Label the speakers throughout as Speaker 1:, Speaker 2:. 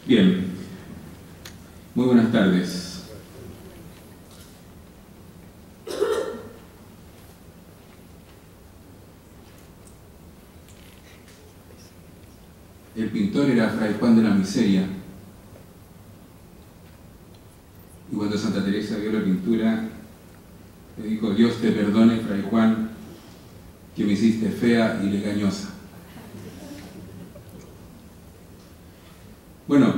Speaker 1: Bien, muy buenas tardes. El pintor era Fray Juan de la Miseria, y cuando Santa Teresa vio la pintura, le dijo: Dios te perdone, Fray Juan, que me hiciste fea y legañosa. Bueno,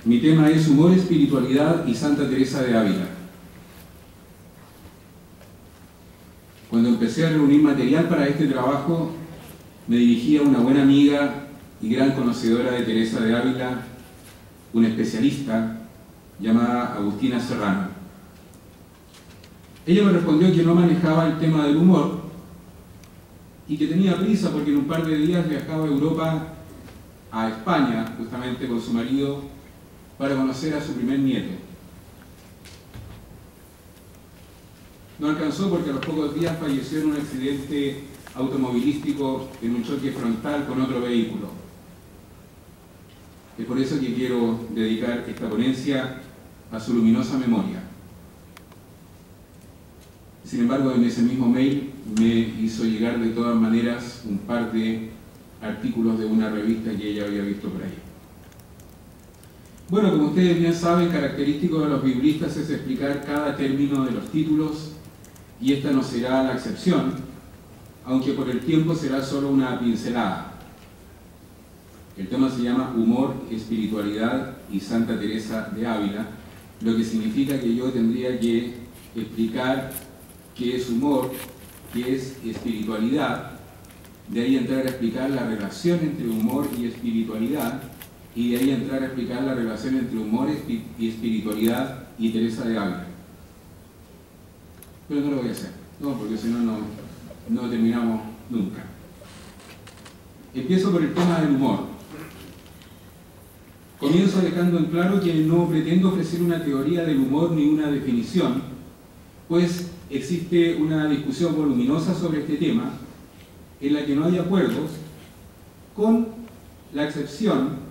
Speaker 1: mi tema es humor, espiritualidad y Santa Teresa de Ávila. Cuando empecé a reunir material para este trabajo, me dirigí a una buena amiga y gran conocedora de Teresa de Ávila, una especialista llamada Agustina Serrano. Ella me respondió que no manejaba el tema del humor y que tenía prisa porque en un par de días viajaba a Europa, a España, justamente con su marido, para conocer a su primer nieto. No alcanzó porque a los pocos días falleció en un accidente automovilístico en un choque frontal con otro vehículo. Es por eso que quiero dedicar esta ponencia a su luminosa memoria. Sin embargo, en ese mismo mail me hizo llegar de todas maneras un par de artículos de una revista que ella había visto por ahí. Bueno, como ustedes bien saben, característico de los biblistas es explicar cada término de los títulos, y esta no será la excepción, aunque por el tiempo será solo una pincelada. El tema se llama Humor, Espiritualidad y Santa Teresa de Ávila, lo que significa que yo tendría que explicar qué es humor, qué es espiritualidad, de ahí entrar a explicar la relación entre humor y espiritualidad, y de ahí entrar a explicar la relación entre humor y espiritualidad y Teresa de Ávila. Pero no lo voy a hacer, no, porque si no, no terminamos nunca. Empiezo por el tema del humor. Comienzo dejando en claro que no pretendo ofrecer una teoría del humor ni una definición, pues existe una discusión voluminosa sobre este tema, en la que no hay acuerdos, con la excepción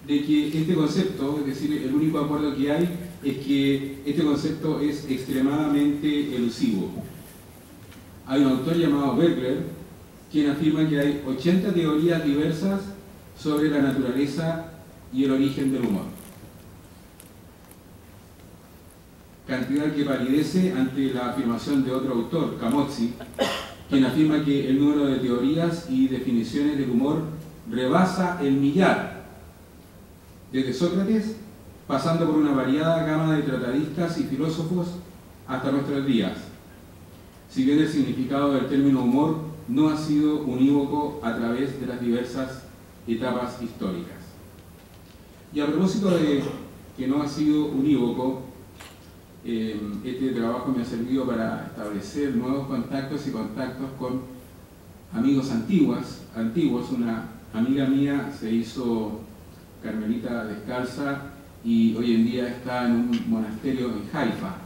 Speaker 1: de que este concepto, es decir, el único acuerdo que hay es que este concepto es extremadamente elusivo. Hay un autor llamado Bergler, quien afirma que hay 80 teorías diversas sobre la naturaleza y el origen del humor. Cantidad que palidece ante la afirmación de otro autor, Camozzi, quien afirma que el número de teorías y definiciones del humor rebasa el millar, desde Sócrates, pasando por una variada gama de tratadistas y filósofos hasta nuestros días, si bien el significado del término humor no ha sido unívoco a través de las diversas etapas históricas. Y a propósito de que no ha sido unívoco, este trabajo me ha servido para establecer nuevos contactos y contactos con amigos antiguos. Una amiga mía se hizo carmelita descalza y hoy en día está en un monasterio en Haifa.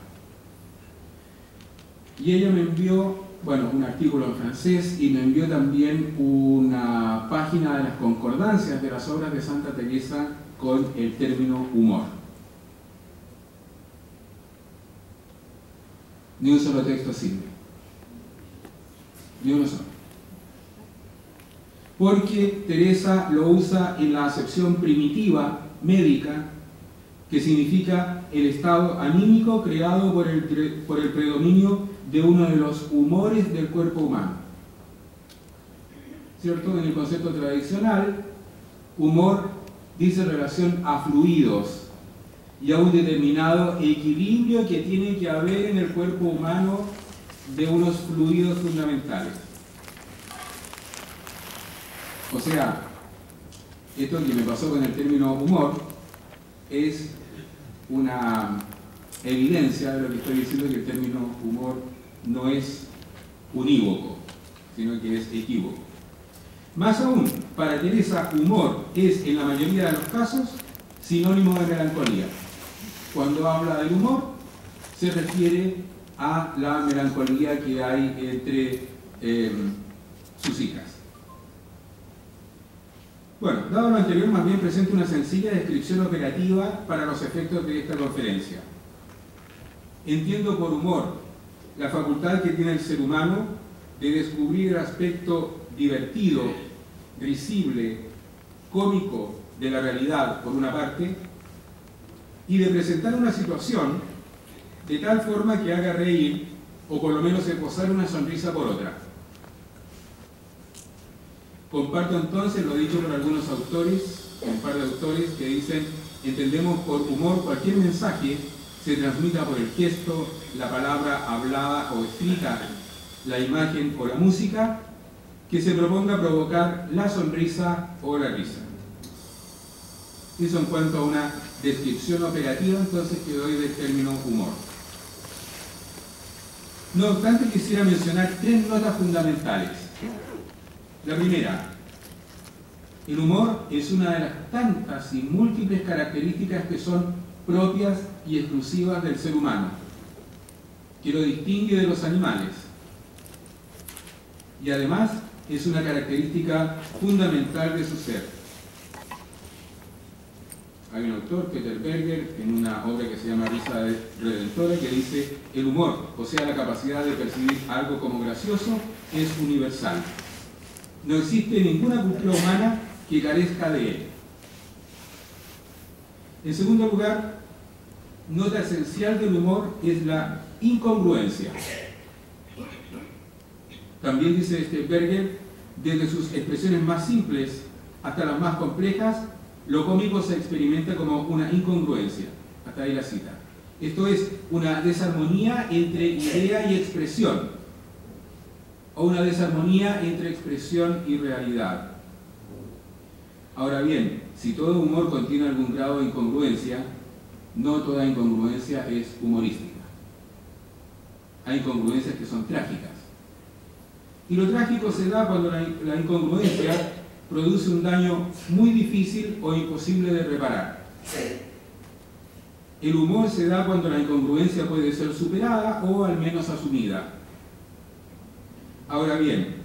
Speaker 1: Y ella me envió, bueno, un artículo en francés, y me envió también una página de las concordancias de las obras de Santa Teresa con el término humor. Ni un solo texto sirve. Ni uno solo. Porque Teresa lo usa en la acepción primitiva, médica, que significa el estado anímico creado por el predominio de uno de los humores del cuerpo humano. ¿Cierto? En el concepto tradicional, humor dice relación a fluidos y a un determinado equilibrio que tiene que haber en el cuerpo humano de unos fluidos fundamentales. O sea, esto que me pasó con el término humor es una evidencia de lo que estoy diciendo, que el término humor no es unívoco, sino que es equívoco. Más aún, para Teresa, humor es, en la mayoría de los casos, sinónimo de melancolía. Cuando habla del humor, se refiere a la melancolía que hay entre sus hijas. Bueno, dado lo anterior, más bien presento una sencilla descripción operativa para los efectos de esta conferencia. Entiendo por humor la facultad que tiene el ser humano de descubrir el aspecto divertido, risible, cómico de la realidad, por una parte, y de presentar una situación de tal forma que haga reír, o por lo menos esbozar una sonrisa por otra. Comparto entonces lo dicho por algunos autores, un par de autores que dicen: entendemos por humor cualquier mensaje se transmita por el gesto, la palabra hablada o escrita, la imagen o la música, que se proponga provocar la sonrisa o la risa. Eso en cuanto a una descripción operativa entonces que doy del término humor. No obstante, quisiera mencionar tres notas fundamentales. La primera: el humor es una de las tantas y múltiples características que son propias y exclusivas del ser humano, que lo distingue de los animales. Y además es una característica fundamental de su ser. Hay un autor, Peter Berger, en una obra que se llama Risa Redentora, que dice: el humor, o sea, la capacidad de percibir algo como gracioso, es universal. No existe ninguna cultura humana que carezca de él. En segundo lugar, nota esencial del humor es la incongruencia. También dice Berger, desde sus expresiones más simples hasta las más complejas, lo cómico se experimenta como una incongruencia. Hasta ahí la cita. Esto es una desarmonía entre idea y expresión, o una desarmonía entre expresión y realidad. Ahora bien, si todo humor contiene algún grado de incongruencia, no toda incongruencia es humorística. Hay incongruencias que son trágicas. Y lo trágico se da cuando la incongruencia produce un daño muy difícil o imposible de reparar. El humor se da cuando la incongruencia puede ser superada o al menos asumida. Ahora bien,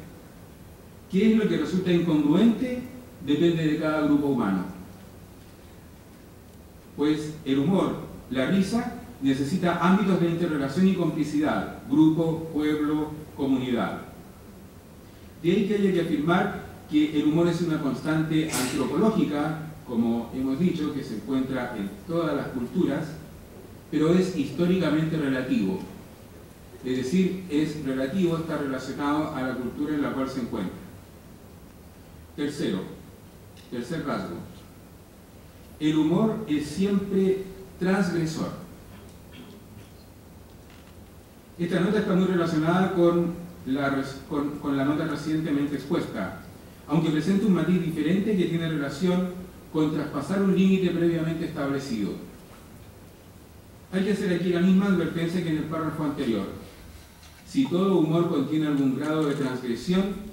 Speaker 1: ¿qué es lo que resulta incongruente? Depende de cada grupo humano. Pues el humor, la risa, necesita ámbitos de interrelación y complicidad: grupo, pueblo, comunidad. De ahí que haya que afirmar que el humor es una constante antropológica, como hemos dicho, que se encuentra en todas las culturas, pero es históricamente relativo. Es decir, es relativo, está relacionado a la cultura en la cual se encuentra. Tercer rasgo. El humor es siempre transgresor. Esta nota está muy relacionada con la nota recientemente expuesta, aunque presenta un matiz diferente que tiene relación con traspasar un límite previamente establecido. Hay que hacer aquí la misma advertencia que en el párrafo anterior. Si todo humor contiene algún grado de transgresión,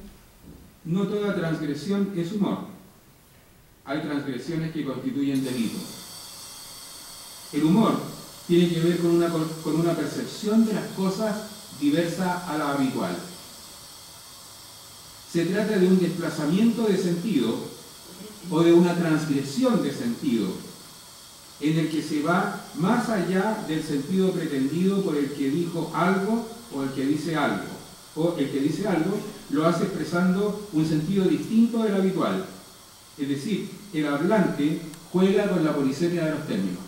Speaker 1: no toda transgresión es humor. Hay transgresiones que constituyen delito. El humor tiene que ver con una percepción de las cosas diversa a la habitual. Se trata de un desplazamiento de sentido o de una transgresión de sentido en el que se va más allá del sentido pretendido por el que dijo algo o el que dice algo, o el que dice algo lo hace expresando un sentido distinto del habitual. Es decir, el hablante juega con la polisemia de los términos.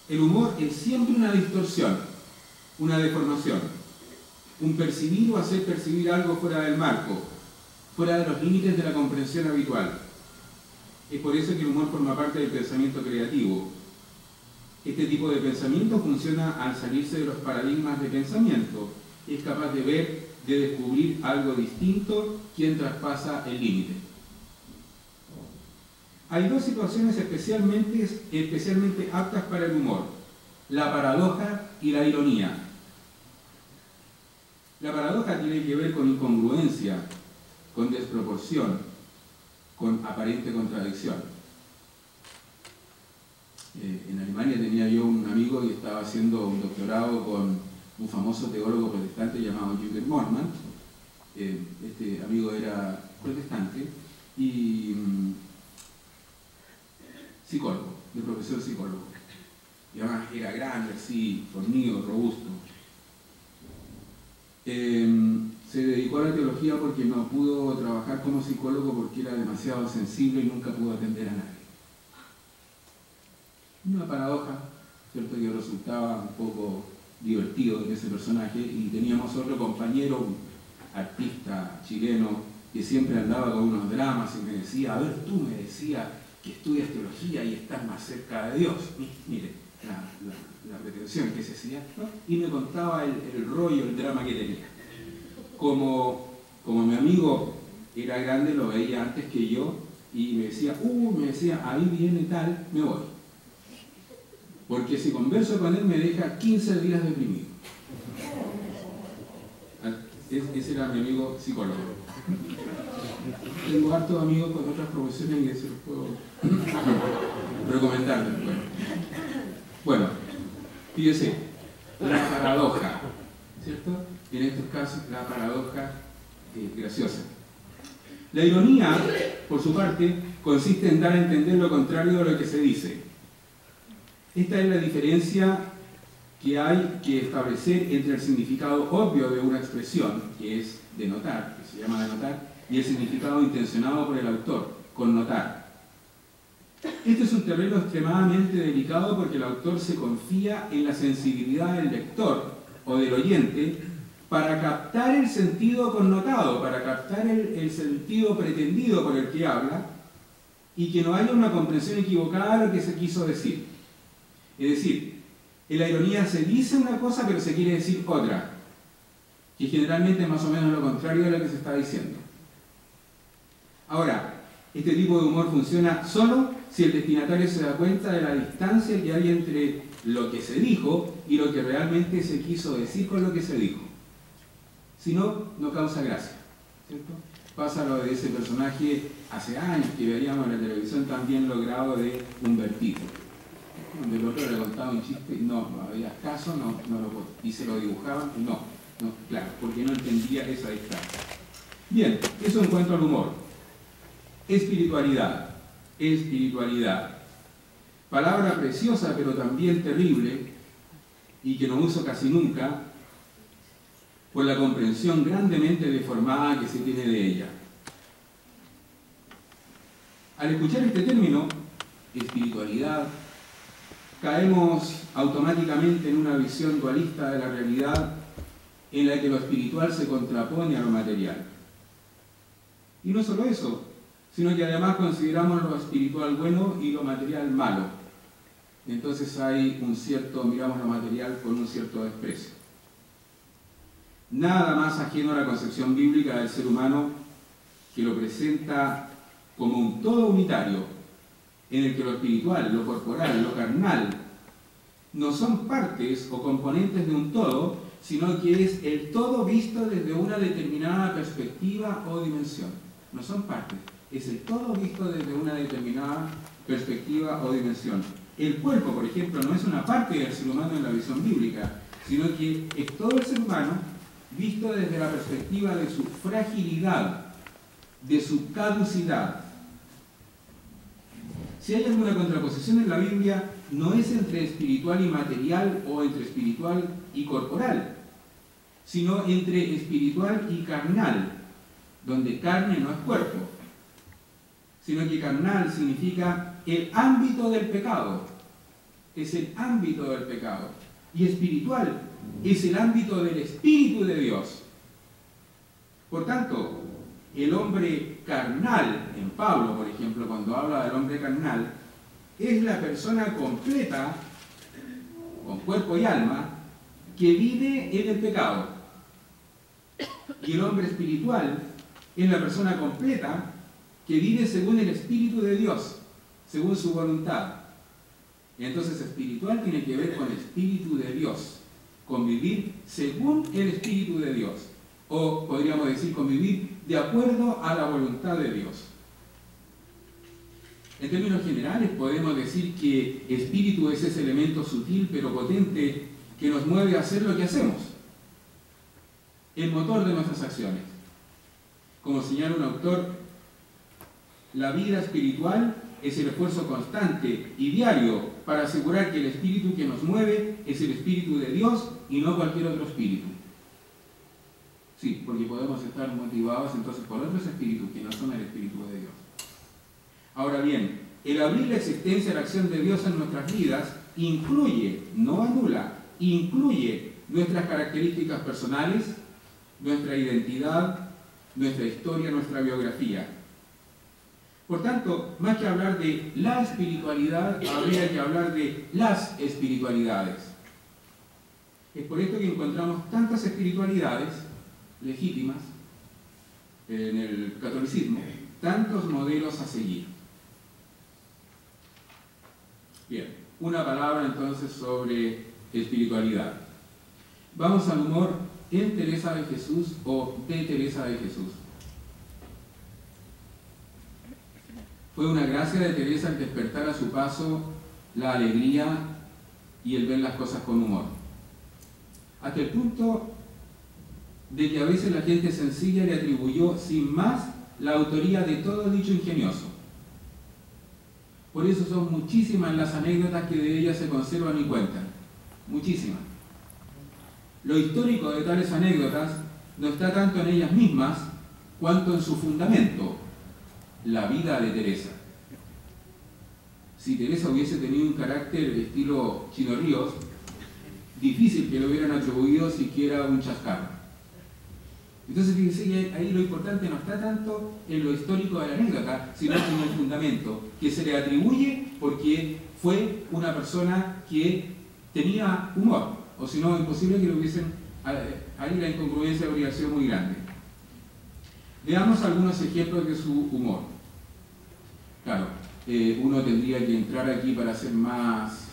Speaker 1: El humor es siempre una distorsión, una deformación, un percibir o hacer percibir algo fuera del marco, fuera de los límites de la comprensión habitual. Es por eso que el humor forma parte del pensamiento creativo. Este tipo de pensamiento funciona al salirse de los paradigmas de pensamiento. Es capaz de ver, de descubrir algo distinto quien traspasa el límite. Hay dos situaciones especialmente aptas para el humor: la paradoja y la ironía. La paradoja tiene que ver con incongruencia, con desproporción, con aparente contradicción. En Alemania tenía yo un amigo y estaba haciendo un doctorado con un famoso teólogo protestante llamado Jürgen Moltmann. Este amigo era protestante y psicólogo, de profesor psicólogo. Y además era grande, así, fornido, robusto. Se dedicó a la teología porque no pudo trabajar como psicólogo porque era demasiado sensible y nunca pudo atender a nadie. Una paradoja, ¿cierto?, que resultaba un poco divertido de ese personaje. Y teníamos otro compañero, un artista chileno, que siempre andaba con unos dramas y me decía, a ver, tú me decías que estudias teología y estás más cerca de Dios. Mire, la pretensión que se hacía, ¿no? Y me contaba el rollo, el drama que tenía. Como mi amigo era grande, lo veía antes que yo, y me decía, ahí viene tal, me voy. Porque si converso con él me deja 15 días deprimido. Ese era mi amigo psicólogo. Tengo hartos amigos con otras profesiones y se los puedo recomendar después. Bueno, fíjese, la paradoja, ¿cierto? En estos casos, la paradoja graciosa. La ironía, por su parte, consiste en dar a entender lo contrario de lo que se dice. Esta es la diferencia que hay que establecer entre el significado obvio de una expresión, que es denotar, que se llama denotar, y el significado intencionado por el autor, connotar. Este es un terreno extremadamente delicado porque el autor se confía en la sensibilidad del lector o del oyente para captar el sentido connotado, para captar el sentido pretendido por el que habla y que no haya una comprensión equivocada de lo que se quiso decir. Es decir, en la ironía se dice una cosa pero se quiere decir otra, que generalmente es más o menos lo contrario de lo que se está diciendo. Ahora, este tipo de humor funciona solo si el destinatario se da cuenta de la distancia que hay entre lo que se dijo y lo que realmente se quiso decir con lo que se dijo. Si no, no causa gracia, ¿cierto? Pasa lo de ese personaje hace años que veíamos en la televisión también logrado de Humbertito, donde el otro le contaba un chiste y no había caso, y se lo dibujaban y no, claro, porque no entendía esa distancia. Bien, eso en cuanto al humor. Espiritualidad. Palabra preciosa pero también terrible y que no uso casi nunca por la comprensión grandemente deformada que se tiene de ella. Al escuchar este término, espiritualidad, caemos automáticamente en una visión dualista de la realidad en la que lo espiritual se contrapone a lo material. Y no solo eso, sino que además consideramos lo espiritual bueno y lo material malo. Entonces miramos lo material con un cierto desprecio. Nada más ajeno a la concepción bíblica del ser humano, que lo presenta como un todo unitario, en el que lo espiritual, lo corporal, lo carnal, no son partes o componentes de un todo, sino que es el todo visto desde una determinada perspectiva o dimensión. No son partes, es el todo visto desde una determinada perspectiva o dimensión. El cuerpo, por ejemplo, no es una parte del ser humano en la visión bíblica, sino que es todo el ser humano visto desde la perspectiva de su fragilidad, de su caducidad. Si hay alguna contraposición en la Biblia, no es entre espiritual y material o entre espiritual y corporal, sino entre espiritual y carnal, donde carne no es cuerpo, sino que carnal significa el ámbito del pecado, es el ámbito del pecado, y espiritual es el ámbito del Espíritu de Dios. Por tanto, el hombre carnal, en Pablo, por ejemplo, cuando habla del hombre carnal, es la persona completa, con cuerpo y alma, que vive en el pecado. Y el hombre espiritual es la persona completa que vive según el Espíritu de Dios, según su voluntad. Y entonces espiritual tiene que ver con el Espíritu de Dios, con vivir según el Espíritu de Dios, o podríamos decir con vivir de acuerdo a la voluntad de Dios. En términos generales podemos decir que espíritu es ese elemento sutil pero potente que nos mueve a hacer lo que hacemos, el motor de nuestras acciones. Como señala un autor, la vida espiritual es el esfuerzo constante y diario para asegurar que el espíritu que nos mueve es el espíritu de Dios y no cualquier otro espíritu. Sí, porque podemos estar motivados entonces por otros espíritus que no son el espíritu de Dios. Ahora bien, el abrir la existencia a la acción de Dios en nuestras vidas incluye, no anula, incluye nuestras características personales, nuestra identidad, nuestra historia, nuestra biografía. Por tanto, más que hablar de la espiritualidad, habría que hablar de las espiritualidades. Es por esto que encontramos tantas espiritualidades legítimas en el catolicismo, tantos modelos a seguir. Bien, una palabra entonces sobre espiritualidad. Vamos al humor en Teresa de Jesús o de Teresa de Jesús. Fue una gracia de Teresa el despertar a su paso la alegría y el ver las cosas con humor. Hasta el punto de que a veces la gente sencilla le atribuyó sin más la autoría de todo dicho ingenioso. Por eso son muchísimas las anécdotas que de ella se conservan y cuentan. Muchísimas. Lo histórico de tales anécdotas no está tanto en ellas mismas cuanto en su fundamento, la vida de Teresa. Si Teresa hubiese tenido un carácter de estilo Chino Ríos, difícil que le hubieran atribuido siquiera un chascarro. Entonces fíjense que ahí lo importante no está tanto en lo histórico de la anécdota, sino en el fundamento, que se le atribuye porque fue una persona que tenía humor, o si no, imposible que lo hubiesen, ahí la incongruencia habría sido muy grande. Veamos algunos ejemplos de su humor. Claro, uno tendría que entrar aquí para ser más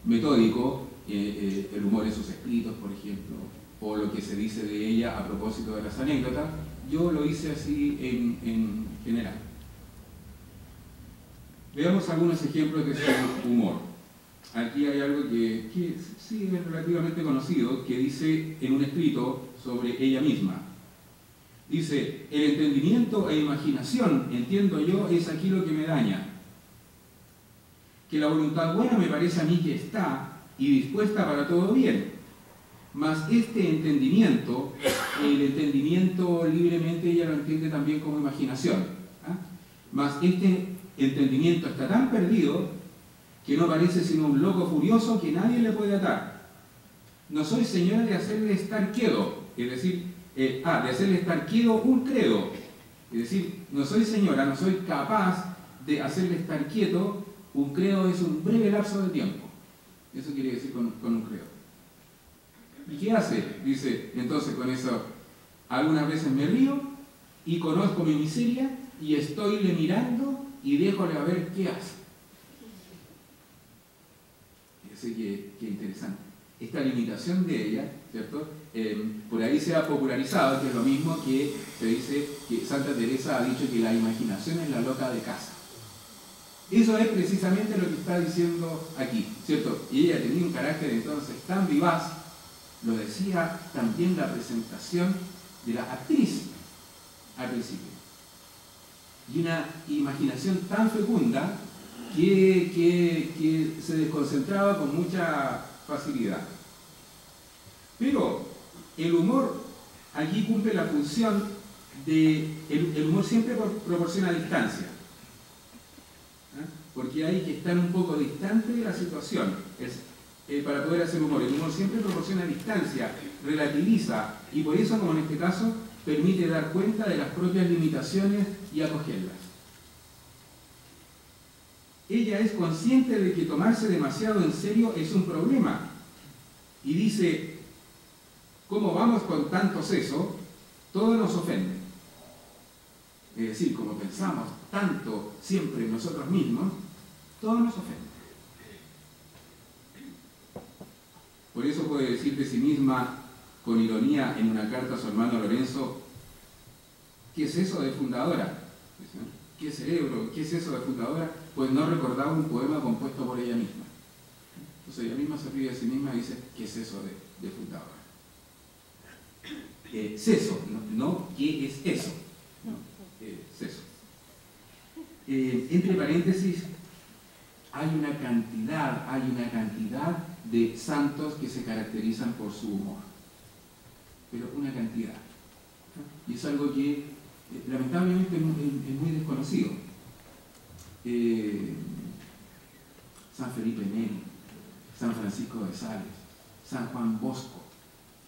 Speaker 1: metódico, el humor en sus escritos, por ejemplo, o lo que se dice de ella a propósito de las anécdotas. Yo lo hice así en general. Veamos algunos ejemplos de su humor. Aquí hay algo que sí es relativamente conocido, que dice en un escrito sobre ella misma. Dice: el entendimiento e imaginación, entiendo yo, es aquí lo que me daña. Que la voluntad buena me parece a mí que está y dispuesta para todo bien. Mas este entendimiento, el entendimiento libremente ella lo entiende también como imaginación. Mas este entendimiento está tan perdido que no parece sino un loco furioso que nadie le puede atar. No soy señora de hacerle estar quedo, es decir, de hacerle estar quedo un credo. Es decir, no soy señora, no soy capaz de hacerle estar quieto. Un credo es un breve lapso de tiempo. Eso quiere decir con un credo. ¿Y qué hace? Dice, entonces con eso, algunas veces me río y conozco mi miseria y estoyle mirando y déjole a ver qué hace. Fíjese que interesante. Esta limitación de ella, ¿cierto? Por ahí se ha popularizado, que es lo mismo que se dice que Santa Teresa ha dicho que la imaginación es la loca de casa. Eso es precisamente lo que está diciendo aquí, ¿cierto? Y ella tenía un carácter entonces tan vivaz, lo decía también la presentación de la actriz al principio. Y una imaginación tan fecunda que se desconcentraba con mucha facilidad. Pero el humor aquí cumple la función de... El humor siempre proporciona distancia. Porque hay que estar un poco distante de la situación para poder hacer humor. El humor siempre proporciona distancia, relativiza, y por eso, como en este caso, permite dar cuenta de las propias limitaciones y acogerlas. Ella es consciente de que tomarse demasiado en serio es un problema, y dice: ¿cómo vamos con tanto seso? Todo nos ofende. Es decir, como pensamos tanto siempre en nosotros mismos, todo nos ofende. Por eso puede decir de sí misma, con ironía, en una carta a su hermano Lorenzo: ¿qué es eso de fundadora? ¿Qué cerebro? ¿Qué es eso de fundadora? Pues no recordaba un poema compuesto por ella misma. Entonces ella misma se ríe de sí misma y dice: ¿qué es eso de fundadora? Seso, no, ¿qué es eso? entre paréntesis, hay una cantidad de santos que se caracterizan por su humor, pero una cantidad. Y es algo que lamentablemente es muy desconocido. San Felipe Neri, San Francisco de Sales, San Juan Bosco,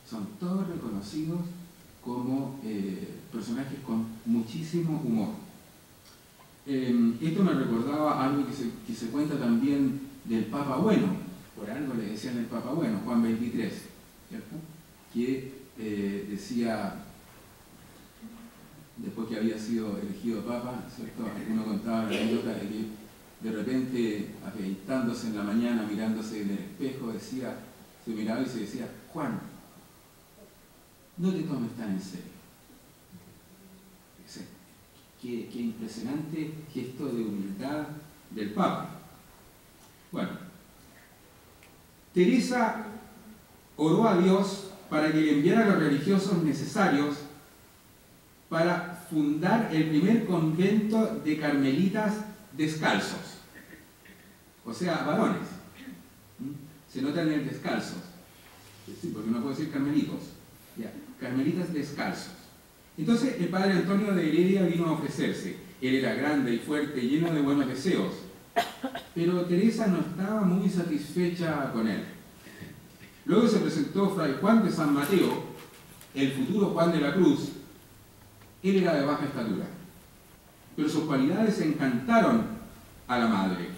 Speaker 1: son todos reconocidos como personajes con muchísimo humor. Esto me recordaba algo que se cuenta también del Papa Bueno, por algo le decían el Papa Bueno, Juan XXIII, ¿cierto? Que decía, después que había sido elegido Papa, ¿cierto? Uno contaba la anécdota de que de repente, afeitándose en la mañana, mirándose en el espejo, decía, se miraba y se decía: Juan, no te tomes tan en serio. Qué impresionante gesto de humildad del Papa. Bueno, Teresa oró a Dios para que le enviara los religiosos necesarios para fundar el primer convento de carmelitas descalzos, o sea, varones. Se nota en el descalzos, sí, porque no puedo decir carmelitos, ya, carmelitas descalzos. Entonces el padre Antonio de Heredia vino a ofrecerse. Él era grande y fuerte, lleno de buenos deseos, pero Teresa no estaba muy satisfecha con él. Luego se presentó Fray Juan de San Mateo, el futuro Juan de la Cruz. Él era de baja estatura, pero sus cualidades encantaron a la madre.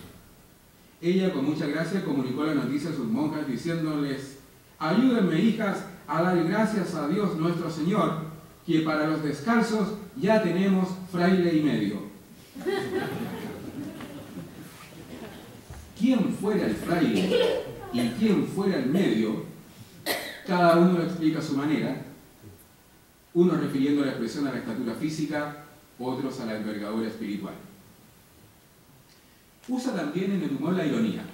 Speaker 1: Ella con mucha gracia comunicó la noticia a sus monjas diciéndoles: ayúdenme, hijas, a dar gracias a Dios nuestro Señor, que para los descalzos ya tenemos fraile y medio. Quién fuera el fraile y quién fuera el medio, cada uno lo explica a su manera, unos refiriendo la expresión a la estatura física, otros a la envergadura espiritual. Usa también en el humor la ironía,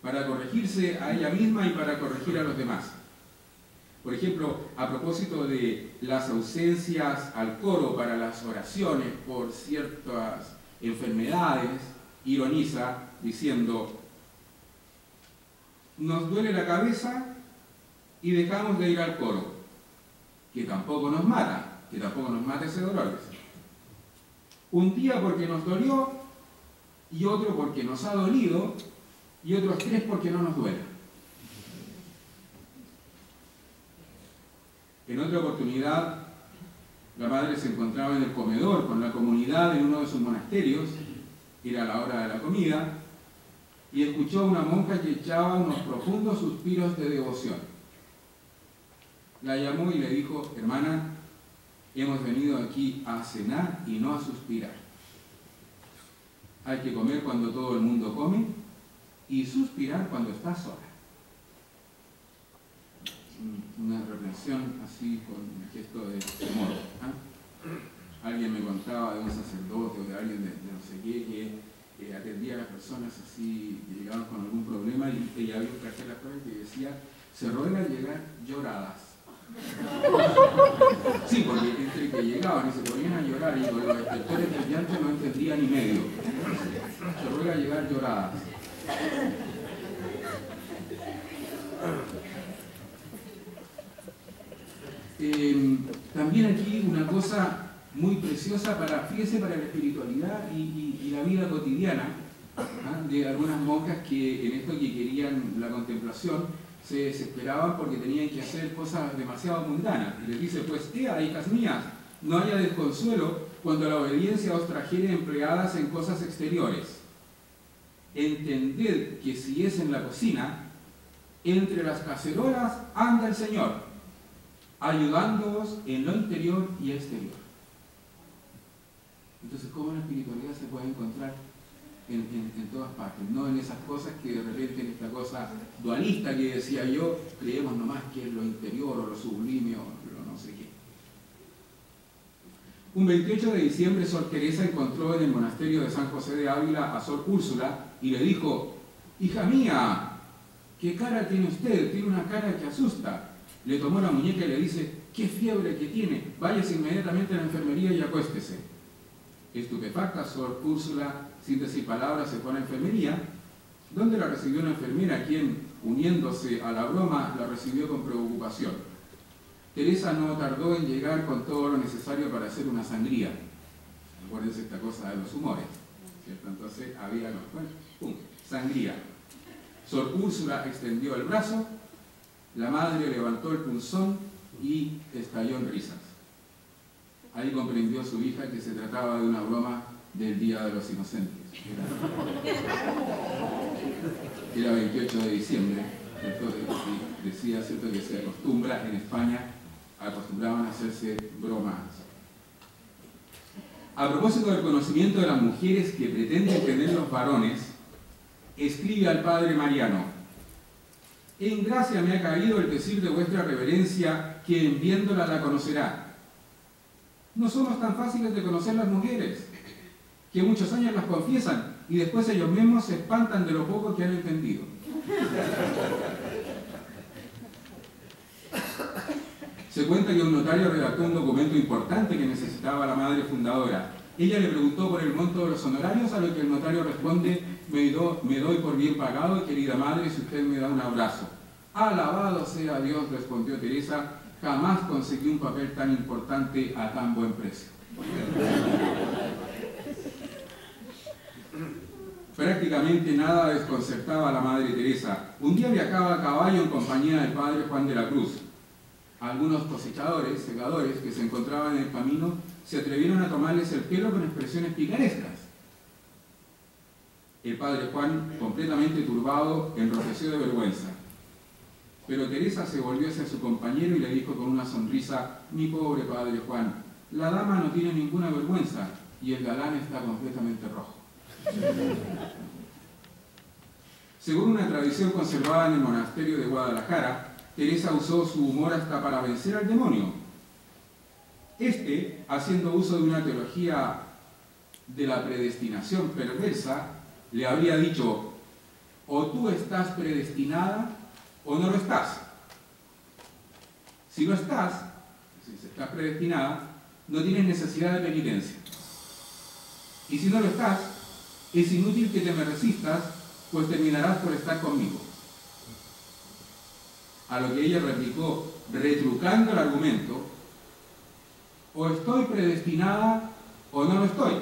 Speaker 1: para corregirse a ella misma y para corregir a los demás. Por ejemplo, a propósito de las ausencias al coro para las oraciones por ciertas enfermedades, ironiza diciendo: nos duele la cabeza y dejamos de ir al coro, que tampoco nos mata ese dolor. Un día porque nos dolió, y otro porque nos ha dolido, y otros 3 porque no nos duele. En otra oportunidad, la madre se encontraba en el comedor con la comunidad en uno de sus monasterios, era la hora de la comida, y escuchó a una monja que echaba unos profundos suspiros de devoción. La llamó y le dijo: hermana, hemos venido aquí a cenar y no a suspirar. Hay que comer cuando todo el mundo come y suspirar cuando está sola. Una reflexión así con un gesto de temor. Alguien me contaba de un sacerdote o de alguien de no sé qué que atendía a las personas así que llegaban con algún problema, y ella había un cartel afuera que decía: se ruega llegar lloradas. Sí, porque entre que llegaban y se ponían a llorar y con los expertores del llanto no entendía ni medio. Se ruega llegar lloradas. También aquí una cosa muy preciosa fíjese, para la espiritualidad y la vida cotidiana, de algunas monjas que en esto que querían la contemplación se desesperaban porque tenían que hacer cosas demasiado mundanas. Y les dice: pues, hijas mías, no haya desconsuelo cuando la obediencia os trajere empleadas en cosas exteriores. Entended que si es en la cocina, entre las cacerolas anda el Señor, ayudándoos en lo interior y exterior. Entonces, ¿cómo la espiritualidad se puede encontrar en todas partes? No en esas cosas que de repente, en esta cosa dualista que decía yo, creemos nomás que es lo interior o lo sublime o lo no sé qué. Un 28 de diciembre, Sor Teresa encontró en el monasterio de San José de Ávila a Sor Úrsula y le dijo: hija mía, ¿qué cara tiene usted? Tiene una cara que asusta. Le tomó la muñeca y le dice: qué fiebre que tiene, váyase inmediatamente a la enfermería y acuéstese. Estupefacta, Sor Úrsula, sin decir palabras, se fue a la enfermería, donde la recibió una enfermera, quien, uniéndose a la broma, la recibió con preocupación. Teresa no tardó en llegar con todo lo necesario para hacer una sangría. Acuérdense esta cosa de los humores, ¿cierto? Entonces había, bueno, ¡pum!, sangría. Sor Úrsula extendió el brazo, la madre levantó el punzón y estalló en risas. Ahí comprendió su hija que se trataba de una broma del Día de los Inocentes. Era 28 de diciembre, entonces decía, ¿cierto?, que se acostumbra en España, acostumbraban a hacerse bromas. A propósito del conocimiento de las mujeres que pretenden tener los varones, escribe al padre Mariano: en gracia me ha caído el decir de vuestra reverencia que en viéndola la conocerá. No somos tan fáciles de conocer las mujeres, que muchos años las confiesan y después ellos mismos se espantan de lo poco que han entendido. Se cuenta que un notario redactó un documento importante que necesitaba la madre fundadora. Ella le preguntó por el monto de los honorarios, a lo que el notario responde: me doy por bien pagado, querida madre, si usted me da un abrazo. Alabado sea Dios, respondió Teresa, jamás conseguí un papel tan importante a tan buen precio. Prácticamente nada desconcertaba a la madre Teresa. Un día viajaba a caballo en compañía del padre Juan de la Cruz. Algunos cosechadores, segadores, que se encontraban en el camino, se atrevieron a tomarles el pelo con expresiones picarescas. El padre Juan, completamente turbado, enrojeció de vergüenza. Pero Teresa se volvió hacia su compañero y le dijo con una sonrisa: mi pobre padre Juan, la dama no tiene ninguna vergüenza y el galán está completamente rojo. Según una tradición conservada en el monasterio de Guadalajara, Teresa usó su humor hasta para vencer al demonio. Este, haciendo uso de una teología de la predestinación perversa, le habría dicho: o tú estás predestinada o no lo estás. Si no estás, si estás predestinada, no tienes necesidad de penitencia. Y si no lo estás, es inútil que te me resistas, pues terminarás por estar conmigo. A lo que ella replicó, retrucando el argumento: o estoy predestinada o no lo estoy.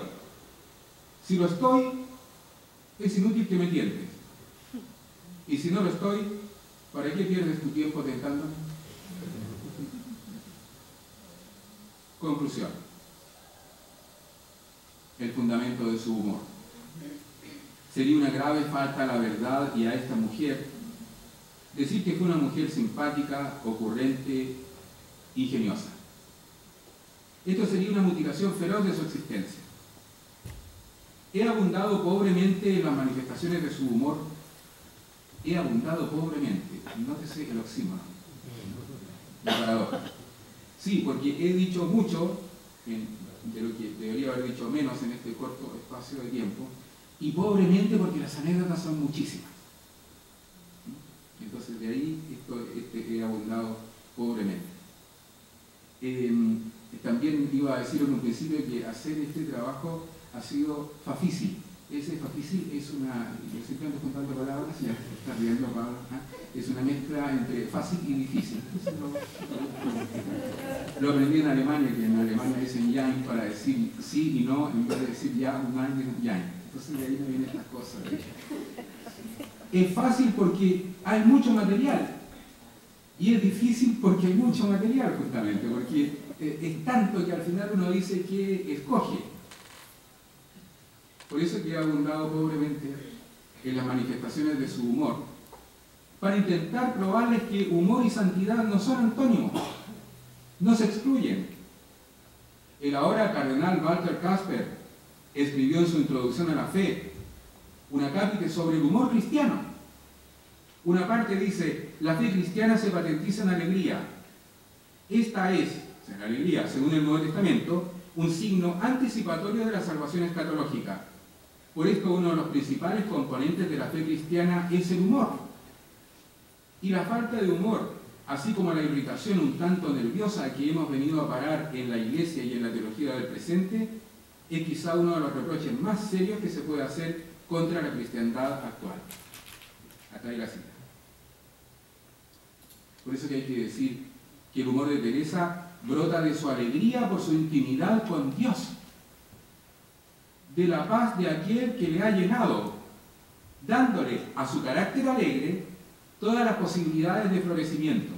Speaker 1: Si lo estoy, es inútil que me tientes. Y si no lo estoy, ¿para qué pierdes tu tiempo tentándome? Conclusión. El fundamento de su humor. Sería una grave falta a la verdad y a esta mujer decir que fue una mujer simpática, ocurrente, ingeniosa. Esto sería una mutilación feroz de su existencia. He abundado pobremente en las manifestaciones de su humor. He abundado pobremente. Nótese el oxímoron. La paradoja. Sí, porque he dicho mucho de lo que debería haber dicho menos en este corto espacio de tiempo, y pobremente porque las anécdotas son muchísimas. Entonces de ahí he abundado pobremente. También iba a decir en un principio que hacer este trabajo ha sido fafícil. Ese fafícil es una, yo siempre ando contando palabras, ya está riendo Pablo, es una mezcla entre fácil y difícil. Lo aprendí en Alemania, que en Alemania dicen Jein para decir sí y no, en vez de decir ya, un año dicen Jein. Entonces de ahí me vienen estas cosas. Es fácil porque hay mucho material, y es difícil porque hay mucho material, justamente, porque es tanto que al final uno dice que escoge. Por eso que he abundado pobremente en las manifestaciones de su humor, para intentar probarles que humor y santidad no son antónimos, no se excluyen. El ahora cardenal Walter Kasper escribió en su introducción a la fe una cápita sobre el humor cristiano. Una parte dice: la fe cristiana se patentiza en alegría. Esta es, en alegría, según el Nuevo Testamento, un signo anticipatorio de la salvación escatológica. Por esto uno de los principales componentes de la fe cristiana es el humor. Y la falta de humor, así como la irritación un tanto nerviosa que hemos venido a parar en la Iglesia y en la teología del presente, es quizá uno de los reproches más serios que se puede hacer contra la cristiandad actual. Hasta ahí la cita. Por eso que hay que decir que el humor de Teresa brota de su alegría por su intimidad con Dios, de la paz de aquel que le ha llenado, dándole a su carácter alegre todas las posibilidades de florecimiento.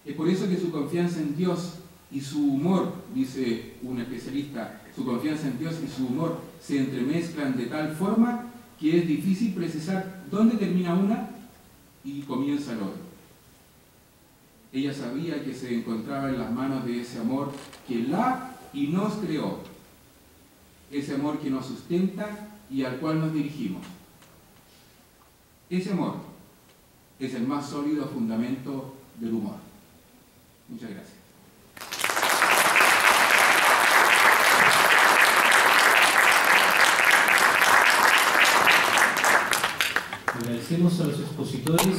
Speaker 1: Es por eso que su confianza en Dios y su humor, dice un especialista, su confianza en Dios y su humor se entremezclan de tal forma que es difícil precisar dónde termina una y comienza el otro. Ella sabía que se encontraba en las manos de ese amor que la y nos creó, ese amor que nos sustenta y al cual nos dirigimos. Ese amor es el más sólido fundamento del humor. Muchas gracias.
Speaker 2: Agradecemos a los expositores.